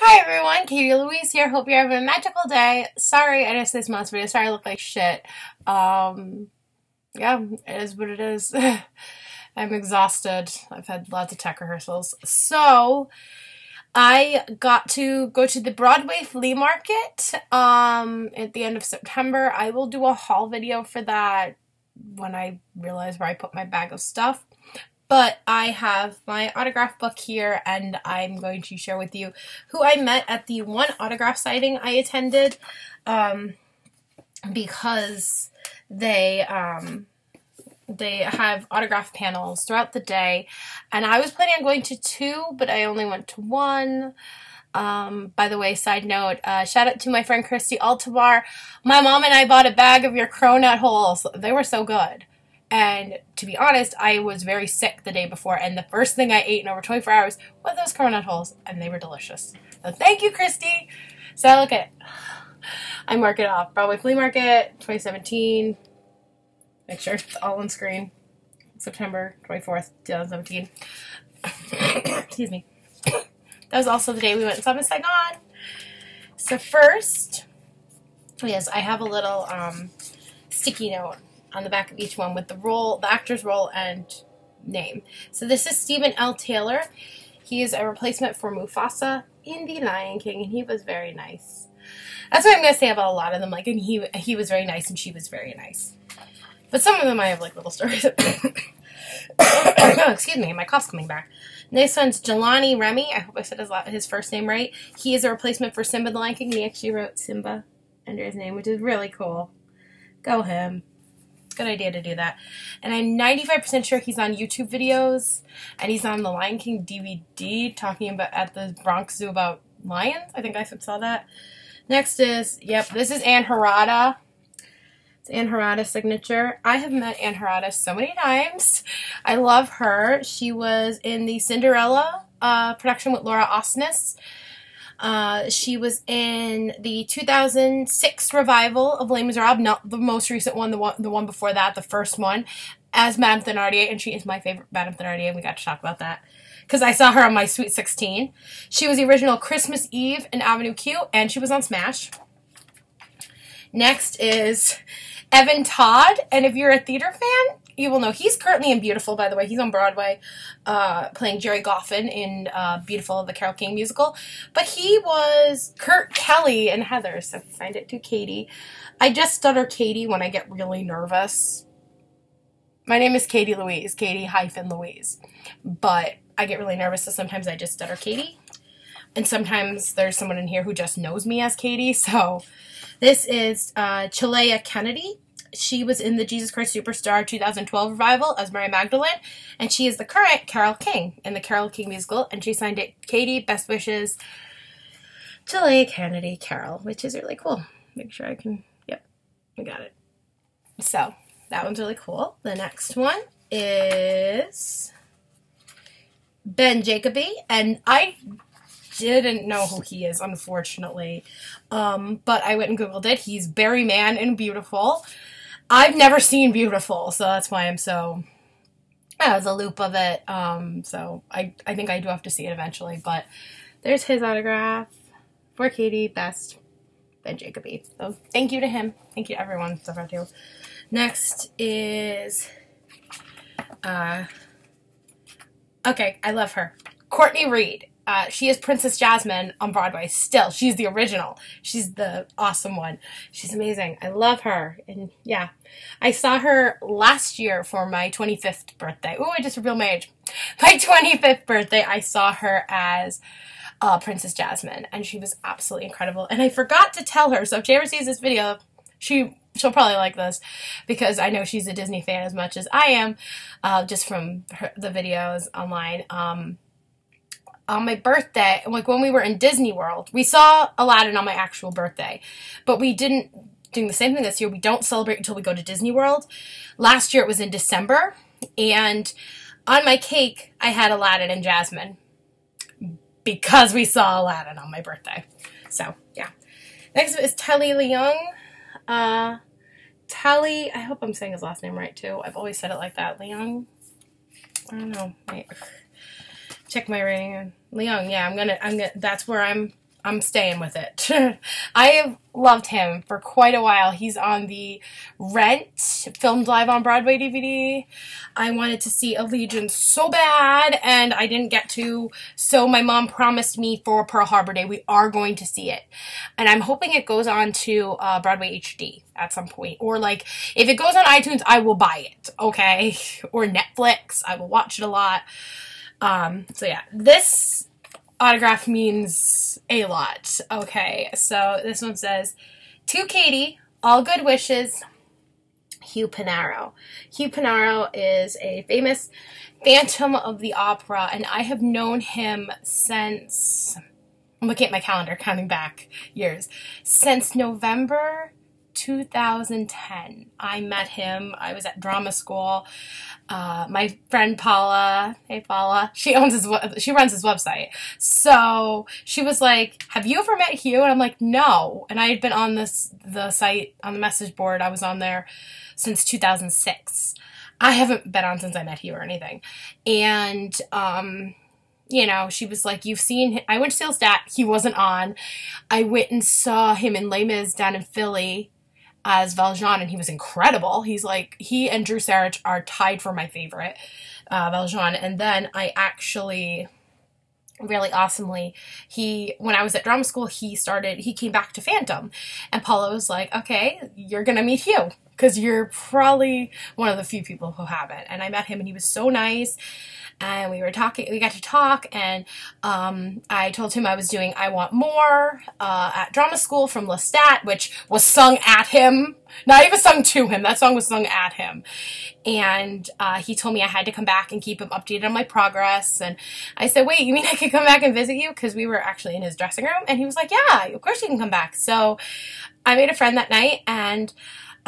Hi everyone, Katie-Louise here. Hope you're having a magical day. Sorry I missed this month's video. Sorry I look like shit. Yeah, it is what it is. I'm exhausted. I've had lots of tech rehearsals. So, I got to go to the Broadway Flea Market at the end of September. I will do a haul video for that when I realize where I put my bag of stuff. But I have my autograph book here, and I'm going to share with you who I met at the one autograph signing I attended, because they have autograph panels throughout the day, and I was planning on going to two, but I only went to one. By the way, side note, shout out to my friend Christy Altamar. My mom and I bought a bag of your cronut holes. They were so good. And to be honest, I was very sick the day before, and the first thing I ate in over 24 hours was those cronut holes, and they were delicious. So thank you, Christy. So look at it. I mark it off. Broadway Flea Market, 2017. Make sure it's all on screen. September 24th, 2017. Excuse me. That was also the day we went and saw Miss Saigon. So first, yes, I have a little sticky note on the back of each one with the role, the actor's role, and name. So this is Stephen L. Taylor. He is a replacement for Mufasa in The Lion King, and he was very nice. That's what I'm going to say about a lot of them. Like, and he was very nice, and she was very nice. But some of them I have, like, little stories. Oh, excuse me, my cough's coming back. This one's Jelani Remy. I hope I said his first name right. He is a replacement for Simba the Lion King, and he actually wrote Simba under his name, which is really cool. Go him. Good idea to do that. And I'm 95% sure he's on YouTube videos, and he's on the Lion King DVD talking about at the Bronx Zoo about lions. I think I saw that. Next is, yep, this is Anne Harada. It's Anne Harada's signature. I have met Anne Harada so many times. I love her. She was in the Cinderella production with Laura Osnes. She was in the 2006 revival of Les Miserables, not the most recent one, the one before that, the first one, as Madame Thénardier, and she is my favorite Madame Thénardier, and we got to talk about that, because I saw her on my Sweet 16. She was the original Christmas Eve in Avenue Q, and she was on Smash. Next is Evan Todd, and if you're a theater fan, you will know he's currently in Beautiful, by the way. He's on Broadway, playing Jerry Goffin in Beautiful, the Carole King musical. But he was Kurt Kelly in Heather, so he signed it to Katie. I just stutter Katie when I get really nervous. My name is Katie-Louise, Katie-Louise. But I get really nervous, so sometimes I just stutter Katie. And sometimes there's someone in here who just knows me as Katie, so this is Chalea Kennedy. She was in the Jesus Christ Superstar 2012 revival as Mary Magdalene, and she is the current Carole King in the Carole King musical, and she signed it Katie, best wishes, Chalea Kennedy, Carol, which is really cool. Make sure I can, yep, I got it. So, that one's really cool. The next one is Ben Jacoby, and I didn't know who he is, unfortunately, but I went and Googled it. He's Barry Mann in Beautiful. I've never seen Beautiful, so that's why I'm so out of the loop of it. So I think I do have to see it eventually, but there's his autograph for Katie, best, Ben Jacoby. So thank you to him. Thank you to everyone so far too. Next is, okay, I love her. Courtney Reed. She is Princess Jasmine on Broadway still. She's the original. She's the awesome one. She's amazing. I love her. And yeah, I saw her last year for my 25th birthday. Ooh, I just revealed my age. My 25th birthday, I saw her as Princess Jasmine, and she was absolutely incredible. And I forgot to tell her, so if she ever sees this video, she'll probably like this, because I know she's a Disney fan as much as I am, just from the videos online. On my birthday, like when we were in Disney World, we saw Aladdin on my actual birthday, but we didn't do the same thing this year. We don't celebrate until we go to Disney World. Last year it was in December, and on my cake I had Aladdin and Jasmine because we saw Aladdin on my birthday. So yeah. Next is Telly Leung. Telly, I hope I'm saying his last name right too. I've always said it like that. Leung. I don't know. Wait. Check my rating. Leung, yeah, I'm gonna, that's where I'm I'm staying with it. I have loved him for quite a while. He's on the Rent, filmed live on Broadway DVD. I wanted to see Allegiance so bad, and I didn't get to, so my mom promised me for Pearl Harbor Day we are going to see it. And I'm hoping it goes on to Broadway HD at some point. Or, like, if it goes on iTunes, I will buy it, okay? Or Netflix. I will watch it a lot. So yeah, this autograph means a lot. Okay, so this one says, "To Katie, all good wishes, Hugh Panaro." Hugh Panaro is a famous Phantom of the Opera, and I have known him since, I'm looking at my calendar, counting back years, since November 2010. I met him. I was at drama school. My friend Paula, hey Paula, she runs his website. So she was like, "Have you ever met Hugh?" And I'm like, "No." And I had been on the site, on the message board. I was on there since 2006. I haven't been on since I met Hugh or anything. And you know, she was like, "You've seen him." I went to see Stat. He wasn't on. I went and saw him in Les Mis down in Philly as Valjean, and he was incredible. He's like, he and Drew Sarich are tied for my favorite, Valjean. And then I actually, really awesomely, when I was at drama school, he came back to Phantom, and Paula was like, "Okay, you're gonna meet Hugh, because you're probably one of the few people who haven't." And I met him, and he was so nice. And we got to talk, and I told him I was doing I Want More at drama school from Lestat, which was sung at him. Not even sung to him. That song was sung at him. And he told me I had to come back and keep him updated on my progress. And I said, "Wait, you mean I could come back and visit you?" Because we were actually in his dressing room. And he was like, "Yeah, of course you can come back." So I made a friend that night, and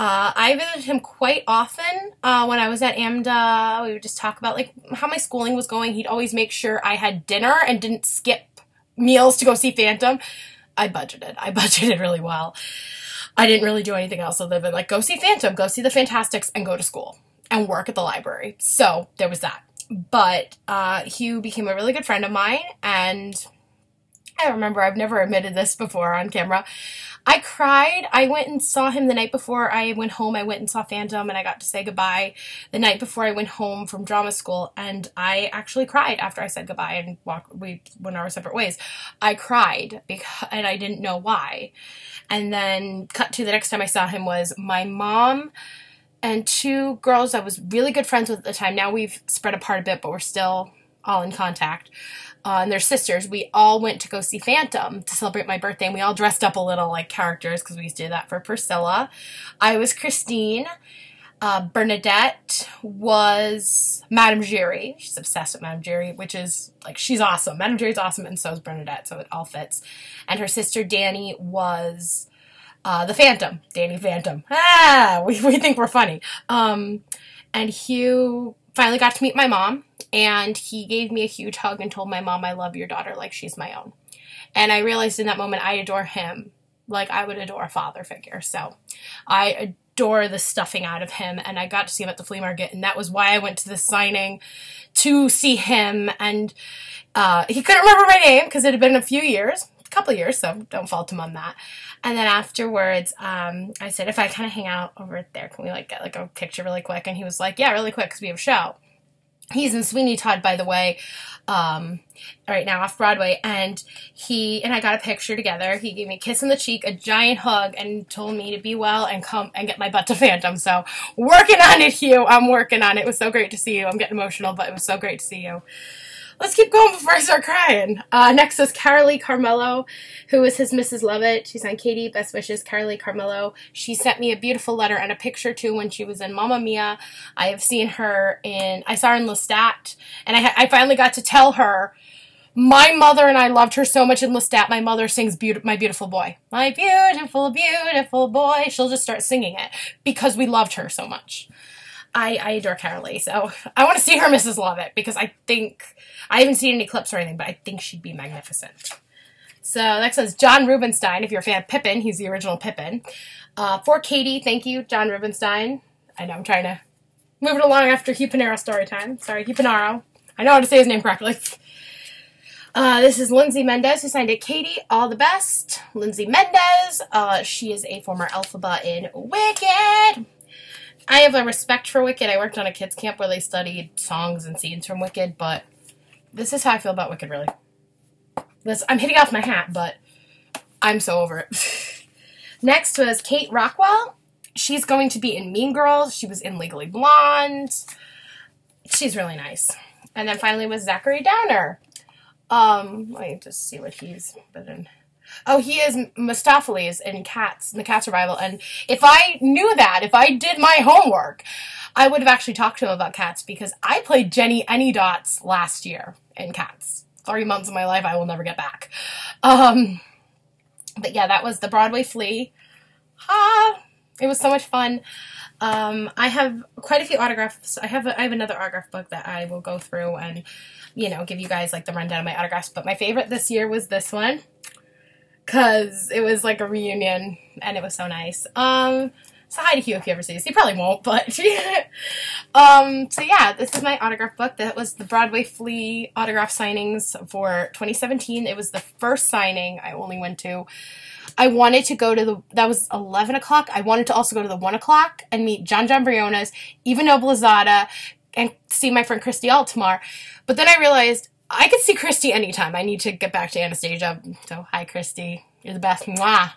I visited him quite often. When I was at AMDA, we would just talk about, like, how my schooling was going. He'd always make sure I had dinner and didn't skip meals to go see Phantom. I budgeted really well. I didn't really do anything else other than, like, go see Phantom, go see the Fantastics, and go to school and work at the library. So there was that. But Hugh became a really good friend of mine, and I remember, I've never admitted this before on camera, I cried. I went and saw him the night before I went home. I went and saw Phantom, and I got to say goodbye the night before I went home from drama school, and I actually cried after I said goodbye and we went our separate ways. I cried, and I didn't know why. And then cut to the next time I saw him was my mom and two girls I was really good friends with at the time. Now we've spread apart a bit, but we're still all in contact. And their sisters, we all went to go see Phantom to celebrate my birthday, and we all dressed up a little like characters because we used to do that for Priscilla. I was Christine. Bernadette was Madame Giry. She's obsessed with Madame Giry, which is, like, she's awesome. Madame Giry's awesome, and so is Bernadette, so it all fits. And her sister Danny was the Phantom. Danny Phantom. We think we're funny. And Hugh finally got to meet my mom, and he gave me a huge hug and told my mom, "I love your daughter like she's my own." And I realized in that moment I adore him like I would adore a father figure. So I adore the stuffing out of him, and I got to see him at the flea market, and that was why I went to this signing to see him. And he couldn't remember my name because it had been a couple years, so don't fault him on that. And then afterwards, I said, "If I kind of hang out over there, can we, like, get, like, a picture really quick?" And he was like, "Yeah, really quick, because we have a show." He's in Sweeney Todd, by the way, right now off Broadway, and I got a picture together. He gave me a kiss on the cheek, a giant hug, and told me to be well and come and get my butt to Phantom. So, working on it, Hugh. I'm working on it. It was so great to see you. I'm getting emotional, but it was so great to see you. Let's keep going before I start crying. Next is Carolee Carmelo, who is his Mrs. Lovett. She's on Katie, best wishes, Carolee Carmelo. She sent me a beautiful letter and a picture, too, when she was in Mamma Mia. I saw her in Lestat, and I finally got to tell her, my mother and I loved her so much in Lestat. My mother sings My Beautiful Boy. My beautiful, beautiful boy. She'll just start singing it because we loved her so much. I adore Carolee, so I want to see her Mrs. Lovett, because I haven't seen any clips or anything, but I think she'd be magnificent. So next is John Rubinstein. If you're a fan of Pippin, he's the original Pippin. For Katie, thank you, John Rubinstein. I know, I'm trying to move it along after Hugh Panaro story time. Sorry, Hugh Panaro. I know how to say his name correctly. This is Lindsay Mendez, who signed it. Katie, all the best. Lindsay Mendez. She is a former Elphaba in Wicked. I have a respect for Wicked. I worked on a kids camp where they studied songs and scenes from Wicked, but this is how I feel about Wicked, really. I'm hitting off my hat, but I'm so over it. Next was Kate Rockwell. She's going to be in Mean Girls. She was in Legally Blonde. She's really nice. And then finally was Zachary Downer. Let me just see what he's been in. Oh, he is Mistopheles in Cats, in the Cats revival. And if I knew that, if I did my homework, I would have actually talked to him about Cats, because I played Jenny Anydots last year in Cats. 3 months of my life I will never get back. But yeah, that was the Broadway Flea. It was so much fun. I have quite a few autographs. I have another autograph book that I will go through and, you know, give you guys like the rundown of my autographs. But my favorite this year was this one, because it was like a reunion and it was so nice. So hi to Hugh if you ever see this. He probably won't, but so yeah, this is my autograph book. That was the Broadway Flea autograph signings for 2017. It was the first signing I only went to. I wanted to go to that was 11 o'clock. I wanted to also go to the 1 o'clock and meet John Briones, Eva Noblezada, and see my friend Christy Altamar. But then I realized I could see Christy anytime. I need to get back to Anastasia. So hi, Christy. You're the best. Mwah.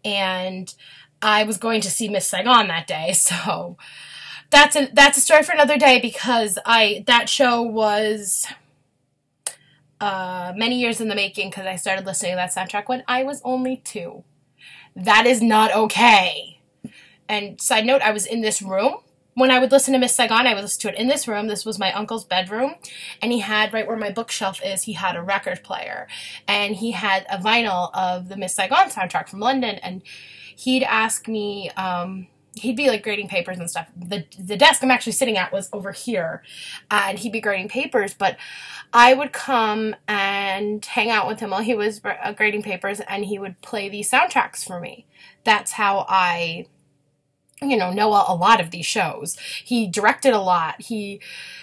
And I was going to see Miss Saigon that day. So that's a story for another day, because that show was many years in the making, because I started listening to that soundtrack when I was only 2. That is not okay. And side note, I was in this room. When I would listen to Miss Saigon, I would listen to it in this room. This was my uncle's bedroom, and he had, right where my bookshelf is, he had a record player, and he had a vinyl of the Miss Saigon soundtrack from London, and he'd ask me, he'd be like grading papers and stuff. The desk I'm actually sitting at was over here, and he'd be grading papers, but I would come and hang out with him while he was grading papers, and he would play these soundtracks for me. That's how I, you know a lot of these shows. He directed a lot. He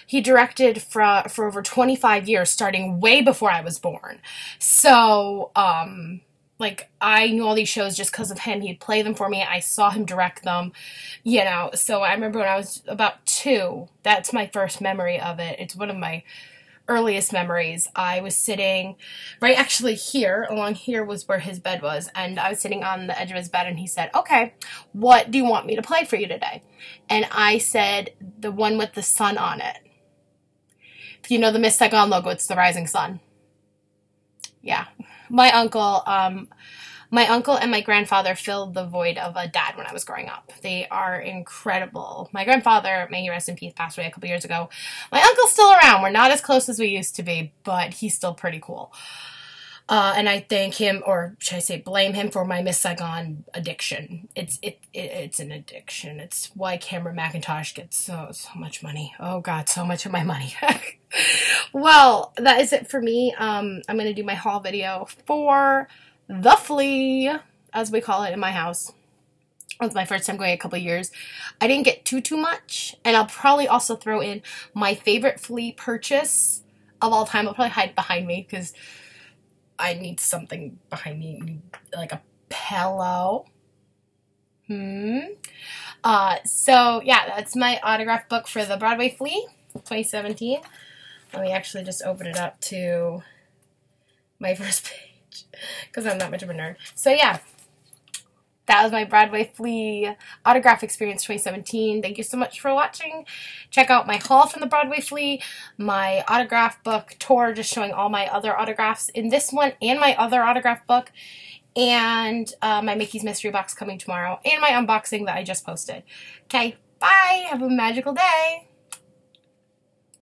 directed for over 25 years, starting way before I was born. So, like, I knew all these shows just because of him. He'd play them for me. I saw him direct them, So I remember when I was about 2, that's my first memory of it. It's one of my earliest memories. I was sitting right actually here, along here was where his bed was, and I was sitting on the edge of his bed, and he said, okay, what do you want me to play for you today? And I said, the one with the sun on it. If you know the Miss Saigon logo, it's the rising sun. Yeah. My uncle and my grandfather filled the void of a dad when I was growing up. They are incredible. My grandfather, may he rest in peace, passed away a couple years ago. My uncle's still around. We're not as close as we used to be, but he's still pretty cool. And I thank him, or should I say blame him, for my Miss Saigon addiction. It's an addiction. It's why Cameron McIntosh gets so much money. Oh God, so much of my money. Well, that is it for me. I'm going to do my haul video for the Flea, as we call it in my house. It was my first time going a couple of years. I didn't get too much, and I'll probably also throw in my favorite Flea purchase of all time. I'll probably hide behind me, because I need something behind me, like a pillow. So yeah, that's my autograph book for the Broadway Flea 2017. Let me actually just open it up to my first page, because I'm not much of a nerd. So yeah, that was my Broadway Flea autograph experience 2017. Thank you so much for watching. Check out my haul from the Broadway Flea, my autograph book tour, just showing all my other autographs in this one, and my other autograph book, and my Mickey's Mystery Box coming tomorrow, and my unboxing that I just posted. Okay, bye! Have a magical day!